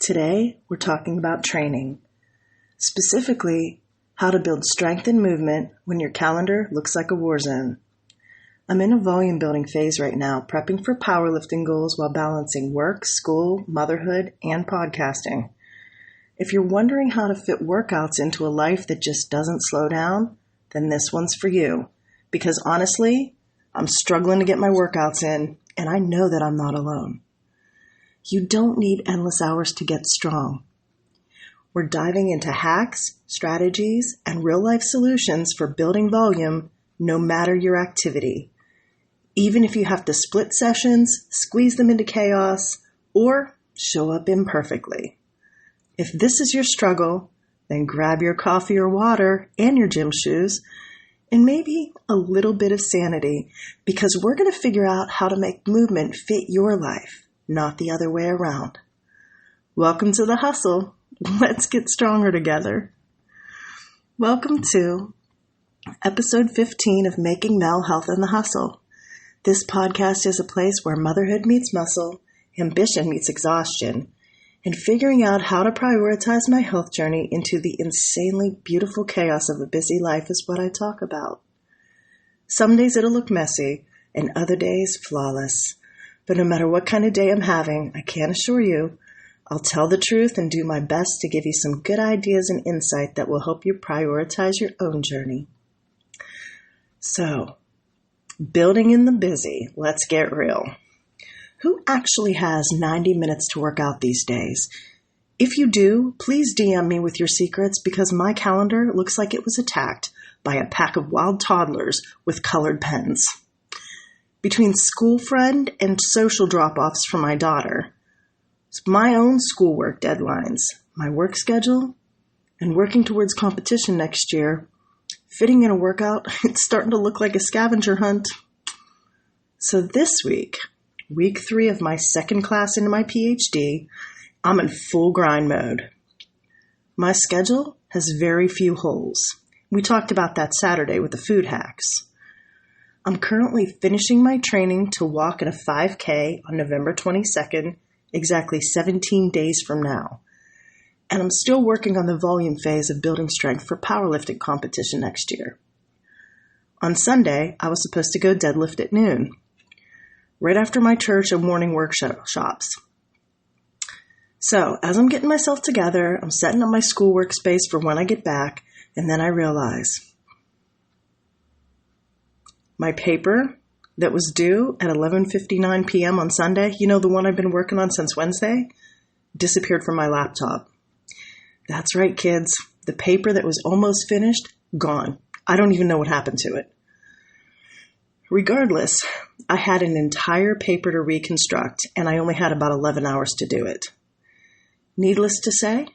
Today, we're talking about training, specifically how to build strength and movement when your calendar looks like a war zone. I'm in a volume building phase right now, prepping for powerlifting goals while balancing work, school, motherhood, and podcasting. If you're wondering how to fit workouts into a life that just doesn't slow down, then this one's for you. Because honestly, I'm struggling to get my workouts in, and I know that I'm not alone. You don't need endless hours to get strong. We're diving into hacks, strategies, and real-life solutions for building volume no matter your activity. Even if you have to split sessions, squeeze them into chaos, or show up imperfectly. If this is your struggle, then grab your coffee or water and your gym shoes and maybe a little bit of sanity, because we're going to figure out how to make movement fit your life, not the other way around. Welcome to the hustle. Let's get stronger together. Welcome to episode 15 of Making Mel Health in the Hustle. This podcast is a place where motherhood meets muscle, ambition meets exhaustion, and figuring out how to prioritize my health journey into the insanely beautiful chaos of a busy life is what I talk about. Some days it'll look messy, and other days flawless. But no matter what kind of day I'm having, I can assure you, I'll tell the truth and do my best to give you some good ideas and insight that will help you prioritize your own journey. So, building in the busy, let's get real. Who actually has 90 minutes to work out these days? If you do, please DM me with your secrets because my calendar looks like it was attacked by a pack of wild toddlers with colored pens. Between school friend and social drop-offs for my daughter, my own schoolwork deadlines, my work schedule, and working towards competition next year, fitting in a workout, it's starting to look like a scavenger hunt. So this week 3 of my second class into my PhD, I'm in full grind mode. My schedule has very few holes. We talked about that Saturday with the food hacks. I'm currently finishing my training to walk in a 5K on November 22nd, exactly 17 days from now. And I'm still working on the volume phase of building strength for powerlifting competition next year. On Sunday, I was supposed to go deadlift at noon, right after my church and morning workshops. So, as I'm getting myself together, I'm setting up my school workspace for when I get back, and then I realize my paper that was due at 11:59 p.m. on Sunday, the one I've been working on since Wednesday, disappeared from my laptop. That's right, kids. The paper that was almost finished, gone. I don't even know what happened to it. Regardless, I had an entire paper to reconstruct, and I only had about 11 hours to do it. Needless to say,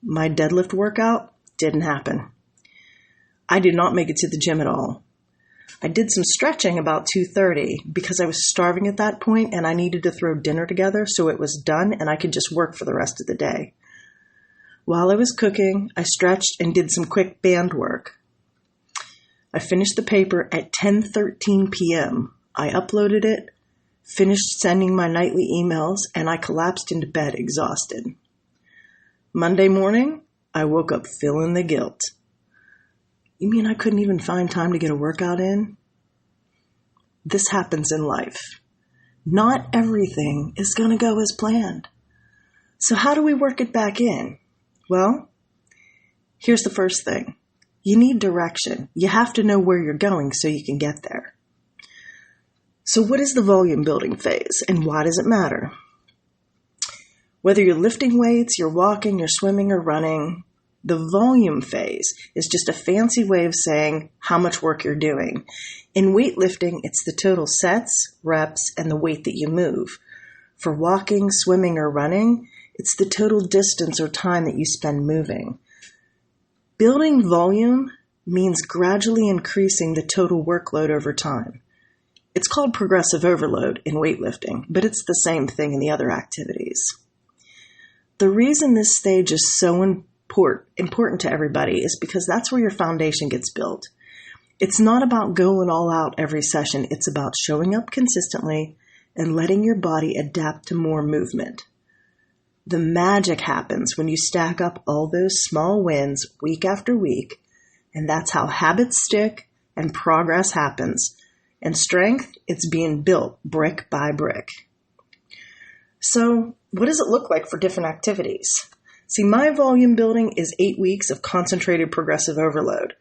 my deadlift workout didn't happen. I did not make it to the gym at all. I did some stretching about 2:30 because I was starving at that point and I needed to throw dinner together so it was done and I could just work for the rest of the day. While I was cooking, I stretched and did some quick band work. I finished the paper at 10:13 p.m. I uploaded it, finished sending my nightly emails, and I collapsed into bed exhausted. Monday morning, I woke up feeling the guilt. You mean I couldn't even find time to get a workout in? This happens in life. Not everything is going to go as planned. So how do we work it back in? Well, here's the first thing. You need direction. You have to know where you're going so you can get there. So what is the volume building phase and why does it matter? Whether you're lifting weights, you're walking, you're swimming, or running, the volume phase is just a fancy way of saying how much work you're doing. In weightlifting, it's the total sets, reps, and the weight that you move. For walking, swimming, or running, it's the total distance or time that you spend moving. Building volume means gradually increasing the total workload over time. It's called progressive overload in weightlifting, but it's the same thing in the other activities. The reason this stage is so important to everybody is because that's where your foundation gets built. It's not about going all out every session. It's about showing up consistently and letting your body adapt to more movement. The magic happens when you stack up all those small wins week after week, and that's how habits stick and progress happens. And strength, it's being built brick by brick. So, what does it look like for different activities? See, my volume building is 8 weeks of concentrated progressive overload.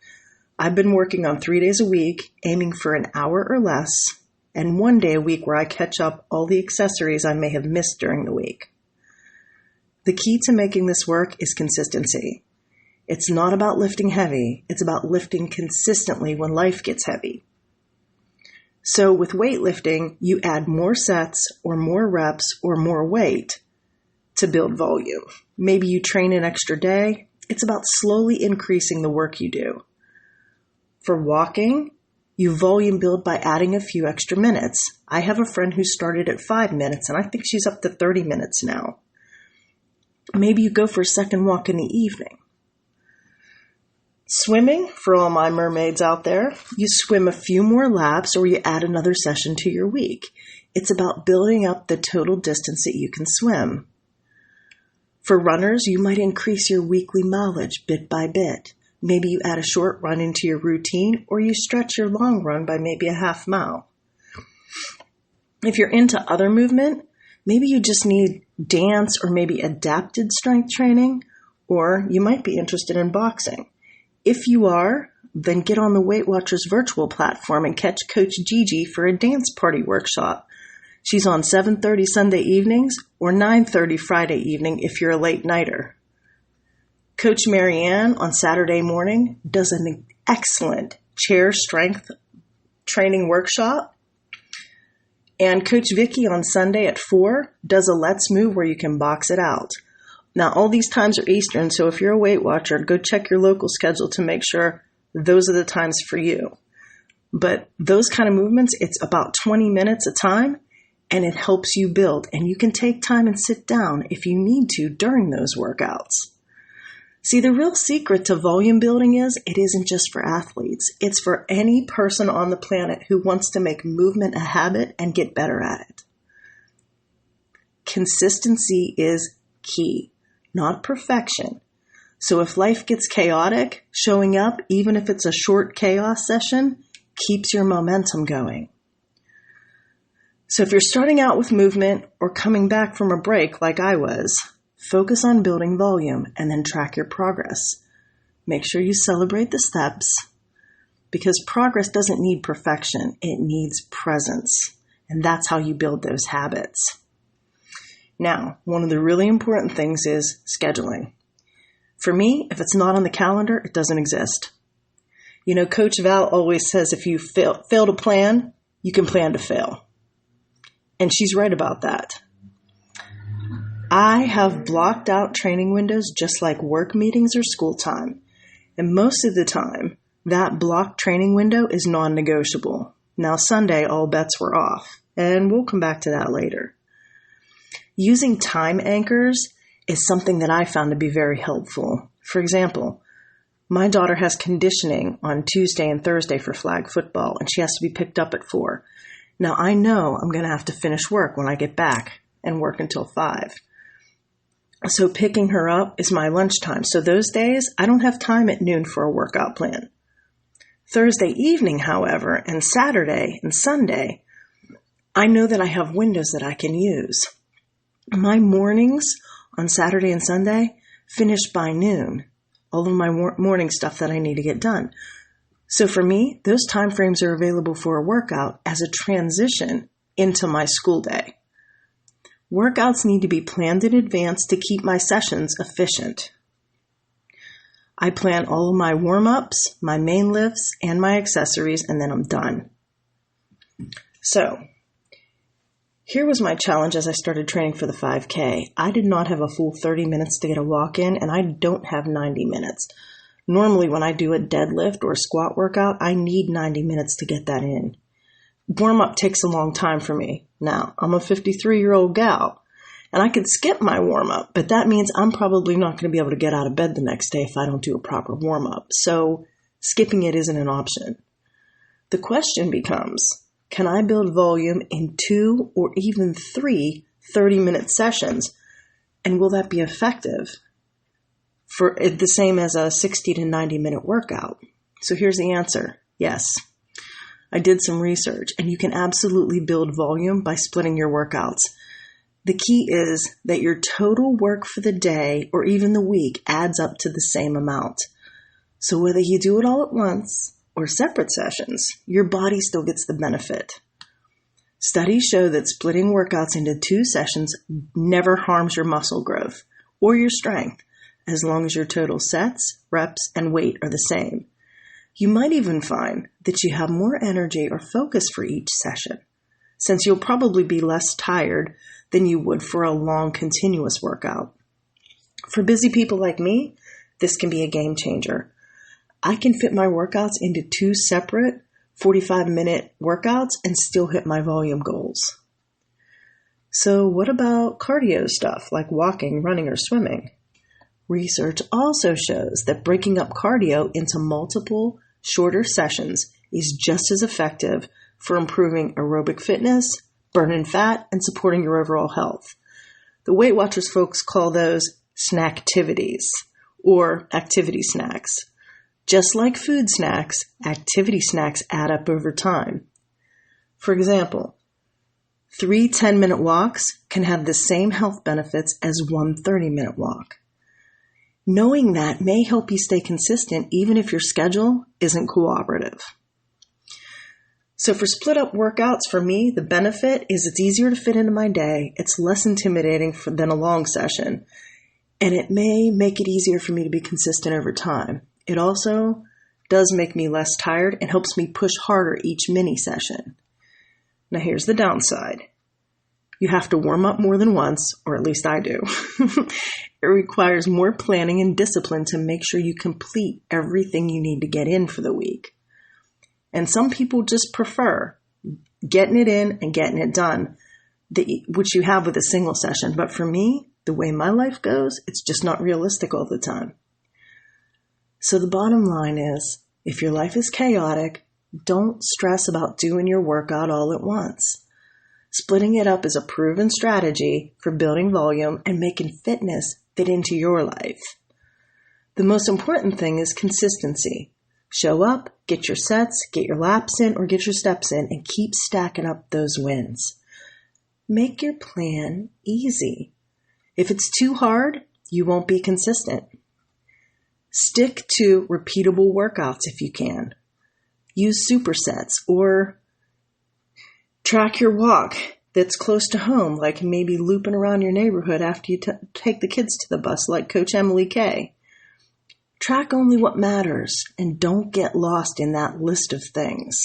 I've been working on 3 days a week, aiming for an hour or less, and 1 day a week where I catch up all the accessories I may have missed during the week. The key to making this work is consistency. It's not about lifting heavy, it's about lifting consistently when life gets heavy. So with weightlifting, you add more sets or more reps or more weight to build volume. Maybe you train an extra day. It's about slowly increasing the work you do. For walking, you volume build by adding a few extra minutes. I have a friend who started at 5 minutes, and I think she's up to 30 minutes now. Maybe you go for a second walk in the evening. Swimming, for all my mermaids out there, you swim a few more laps or you add another session to your week. It's about building up the total distance that you can swim. For runners, you might increase your weekly mileage bit by bit. Maybe you add a short run into your routine, or you stretch your long run by maybe a half mile. If you're into other movement, maybe you just need dance or maybe adapted strength training, or you might be interested in boxing. If you are, then get on the Weight Watchers virtual platform and catch Coach Gigi for a dance party workshop. She's on 7:30 Sunday evenings or 9:30 Friday evening if you're a late nighter. Coach Marianne on Saturday morning does an excellent chair strength training workshop. And Coach Vicky on Sunday at 4 does a Let's Move where you can box it out. Now, all these times are Eastern, so if you're a Weight Watcher, go check your local schedule to make sure those are the times for you. But those kind of movements, it's about 20 minutes a time, and it helps you build. And you can take time and sit down if you need to during those workouts. See, the real secret to volume building is it isn't just for athletes. It's for any person on the planet who wants to make movement a habit and get better at it. Consistency is key, not perfection. So if life gets chaotic, showing up, even if it's a short chaos session, keeps your momentum going. So if you're starting out with movement or coming back from a break like I was, focus on building volume and then track your progress. Make sure you celebrate the steps because progress doesn't need perfection. It needs presence. And that's how you build those habits. Now, one of the really important things is scheduling. For me, if it's not on the calendar, it doesn't exist. You know, Coach Val always says if you fail to plan, you can plan to fail. And she's right about that. I have blocked out training windows just like work meetings or school time. And most of the time, that blocked training window is non-negotiable. Now, Sunday, all bets were off. And we'll come back to that later. Using time anchors is something that I found to be very helpful. For example, my daughter has conditioning on Tuesday and Thursday for flag football, and she has to be picked up at 4. Now, I know I'm going to have to finish work when I get back and work until 5. So picking her up is my lunchtime. So those days, I don't have time at noon for a workout plan. Thursday evening, however, and Saturday and Sunday, I know that I have windows that I can use. My mornings on Saturday and Sunday finish by noon, all of my morning stuff that I need to get done. So for me, those time frames are available for a workout as a transition into my school day. Workouts need to be planned in advance to keep my sessions efficient. I plan all of my warm-ups, my main lifts, and my accessories, and then I'm done. So, here was my challenge as I started training for the 5K. I did not have a full 30 minutes to get a walk in, and I don't have 90 minutes. Normally, when I do a deadlift or a squat workout, I need 90 minutes to get that in. Warm-up takes a long time for me. Now, I'm a 53-year-old gal, and I could skip my warm-up, but that means I'm probably not going to be able to get out of bed the next day if I don't do a proper warm-up. So skipping it isn't an option. The question becomes, can I build volume in 2 or even 3 30-minute sessions And will that be effective for the same as a 60 to 90 minute workout? So here's the answer. Yes. I did some research, and you can absolutely build volume by splitting your workouts. The key is that your total work for the day or even the week adds up to the same amount. So whether you do it all at once or separate sessions, your body still gets the benefit. Studies show that splitting workouts into 2 sessions never harms your muscle growth or your strength, as long as your total sets, reps, and weight are the same. You might even find that you have more energy or focus for each session, since you'll probably be less tired than you would for a long, continuous workout. For busy people like me, this can be a game changer. I can fit my workouts into 2 separate 45-minute workouts and still hit my volume goals. So what about cardio stuff like walking, running, or swimming? Research also shows that breaking up cardio into multiple, shorter sessions is just as effective for improving aerobic fitness, burning fat, and supporting your overall health. The Weight Watchers folks call those snacktivities or activity snacks. Just like food snacks, activity snacks add up over time. For example, 3 10-minute walks can have the same health benefits as 1 30-minute walk. Knowing that may help you stay consistent even if your schedule isn't cooperative. So for split up workouts, for me, the benefit is it's easier to fit into my day. It's less intimidating than a long session, and it may make it easier for me to be consistent over time. It also does make me less tired and helps me push harder each mini session. Now here's the downside. You have to warm up more than once, or at least I do. It requires more planning and discipline to make sure you complete everything you need to get in for the week. And some people just prefer getting it in and getting it done, which you have with a single session. But for me, the way my life goes, it's just not realistic all the time. So the bottom line is, if your life is chaotic, don't stress about doing your workout all at once. Splitting it up is a proven strategy for building volume and making fitness fit into your life. The most important thing is consistency. Show up, get your sets, get your laps in, or get your steps in, and keep stacking up those wins. Make your plan easy. If it's too hard, you won't be consistent. Stick to repeatable workouts if you can. Use supersets or track your walk that's close to home, like maybe looping around your neighborhood after you take the kids to the bus, like Coach Emily Kay. Track only what matters and don't get lost in that list of things.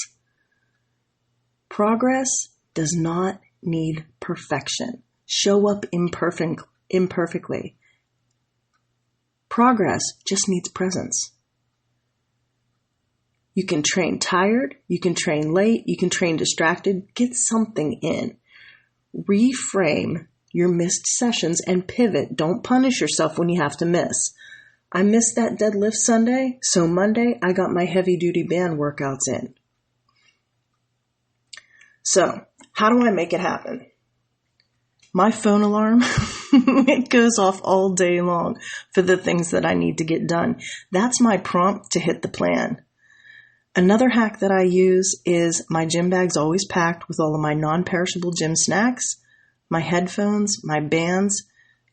Progress does not need perfection. Show up imperfectly. Progress just needs presence. You can train tired, you can train late, you can train distracted. Get something in. Reframe your missed sessions and pivot. Don't punish yourself when you have to miss. I missed that deadlift Sunday, so Monday I got my heavy-duty band workouts in. So, how do I make it happen? My phone alarm, it goes off all day long for the things that I need to get done. That's my prompt to hit the plan. Another hack that I use is my gym bag's always packed with all of my non-perishable gym snacks, my headphones, my bands,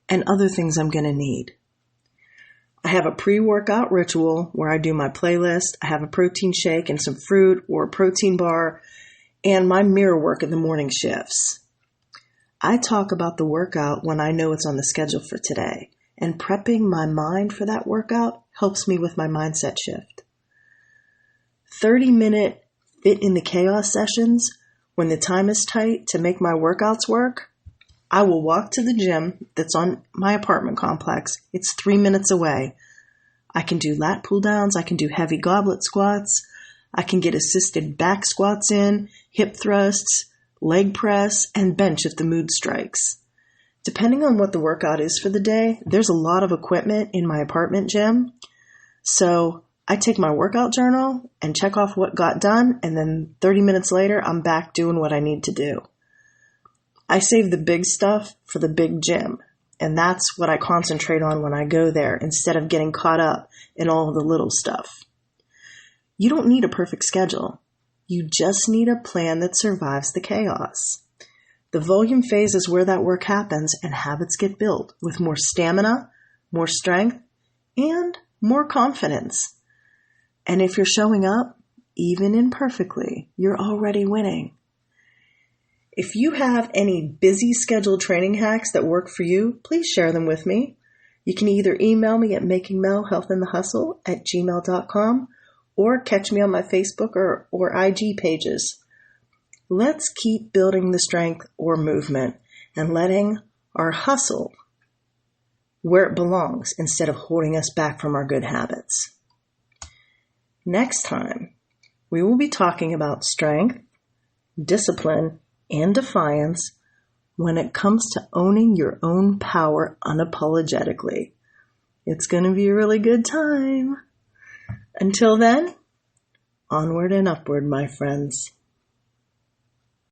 and other things I'm going to need. I have a pre-workout ritual where I do my playlist. I have a protein shake and some fruit or a protein bar, and my mirror work in the morning shifts. I talk about the workout when I know it's on the schedule for today, and prepping my mind for that workout helps me with my mindset shift. 30-minute fit in the chaos sessions, when the time is tight to make my workouts work, I will walk to the gym that's on my apartment complex. It's 3 minutes away. I can do lat pull downs. I can do heavy goblet squats. I can get assisted back squats in, hip thrusts, leg press, and bench if the mood strikes. Depending on what the workout is for the day, there's a lot of equipment in my apartment gym. So I take my workout journal and check off what got done, and then 30 minutes later, I'm back doing what I need to do. I save the big stuff for the big gym, And that's what I concentrate on when I go there instead of getting caught up in all of the little stuff. You don't need a perfect schedule. You just need a plan that survives the chaos. The volume phase is where that work happens and habits get built with more stamina, more strength, and more confidence. And if you're showing up, even imperfectly, you're already winning. If you have any busy schedule training hacks that work for you, please share them with me. You can either email me at makingmelhealthinthehustle@gmail.com or catch me on my Facebook or IG pages. Let's keep building the strength or movement and letting our hustle where it belongs instead of holding us back from our good habits. Next time, we will be talking about strength, discipline, and defiance when it comes to owning your own power unapologetically. It's going to be a really good time. Until then, onward and upward, my friends.